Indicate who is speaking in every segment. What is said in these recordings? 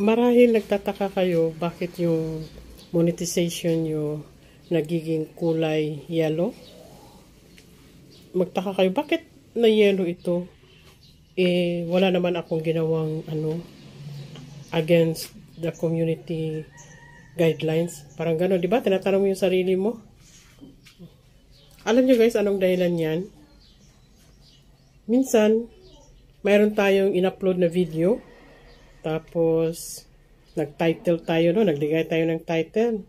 Speaker 1: Marahil nagtataka kayo bakit yung monetization nyo nagiging kulay yellow. Magtaka kayo bakit na yellow ito. Wala naman akong ginawang against the community guidelines. Parang gano'n, di ba? Tinatanong mo yung sarili mo. Alam nyo guys, anong dahilan yan? Minsan, mayroon tayong in-upload na video. Tapos, nag-title tayo, no? Nagligay tayo ng title.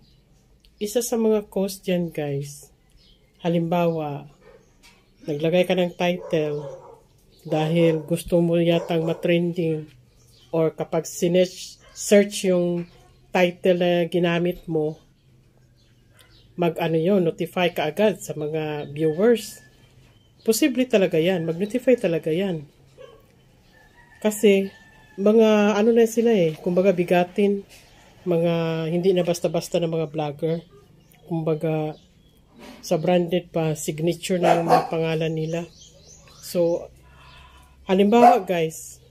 Speaker 1: Isa sa mga cause dyan, guys. Halimbawa, naglagay ka ng title dahil gusto mo yatang matrending or kapag search yung title na ginamit mo, notify ka agad sa mga viewers. Posible talaga yan. Mag-notify talaga yan. Kasi, mga na sila kumbaga bigatin, mga hindi na basta-basta na mga vlogger, kumbaga sa branded pa, signature na yung mga pangalan nila. So, halimbawa guys,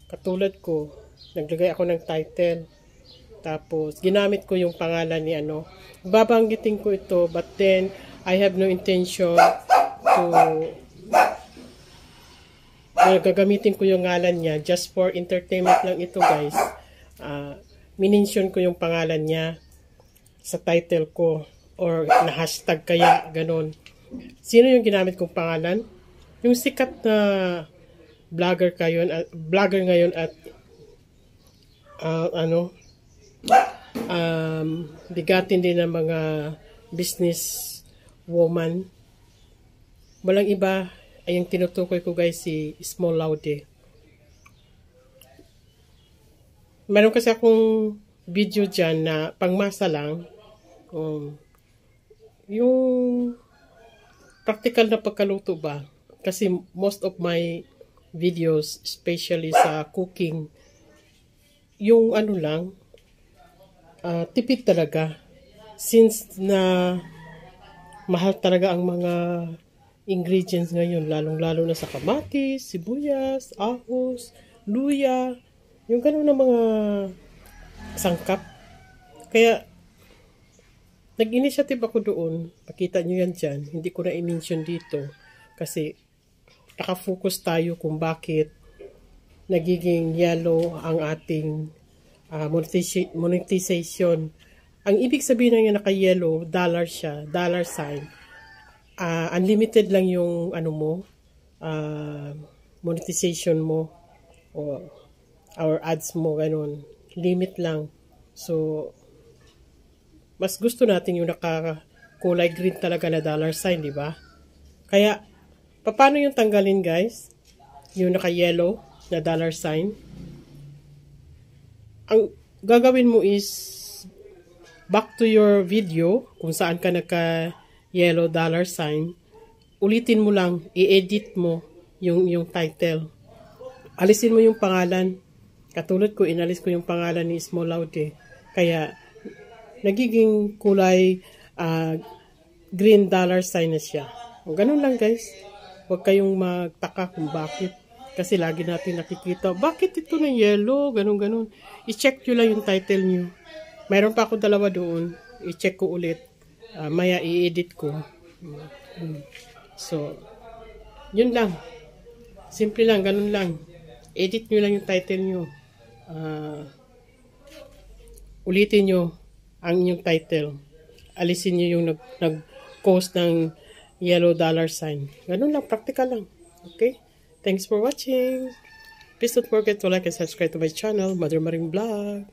Speaker 1: katulad ko, naglagay ako ng title, tapos ginamit ko yung pangalan ni babanggitin ko ito, but then I have no intention to gagamitin ko yung ngalan niya just for entertainment lang ito guys. Minention ko yung pangalan niya sa title ko or na hashtag kaya ganon. Sino yung ginamit kong pangalan? Yung sikat na vlogger ngayon at bigatin din ng mga business woman. Walang iba ay yung tinutukoy ko guys, si Small Laude. Meron kasi akong video dyan na pangmasa lang. Yung practical na pagkaluto ba? Kasi most of my videos, especially sa cooking, yung tipid talaga. Since na mahal talaga ang mga ingredients ngayon, lalong-lalo na sa kamatis, sibuyas, ahos, luya, yung gano'n na mga sangkap. Kaya, nag-initiative ako doon. Pakita nyo yan dyan. Hindi ko na i-mention dito. Kasi, nakafocus tayo kung bakit nagiging yellow ang ating monetization. Ang ibig sabihin na yung naka-yellow, dollar siya, dollar sign. Unlimited lang yung monetization mo or ads mo, ganun. Limit lang. So, mas gusto natin yung naka-kulay green talaga na dollar sign, di ba? Kaya, paano yung tanggalin guys? Yung naka-yellow na dollar sign. Ang gagawin mo is back to your video kung saan ka yellow dollar sign, ulitin mo lang, i-edit mo yung title. Alisin mo yung pangalan. Katulad ko, inalis ko yung pangalan ni Small Laude. Kaya, nagiging kulay green dollar sign na siya. O, ganun lang guys. Huwag kayong magtaka kung bakit. Kasi lagi natin nakikita, bakit ito na yellow? Ganun. I-check nyo lang yung title nyo. Mayroon pa ako dalawa doon. I-check ko ulit. Maya i-edit ko. So, yun lang. Simple lang, ganun lang. Edit nyo lang yung title nyo. Ulitin nyo ang inyong title. Alisin nyo yung nag-post ng yellow dollar sign. Ganun lang, practical lang. Okay? Thanks for watching. Please don't forget to like and subscribe to my channel, Mother Maring Vlog.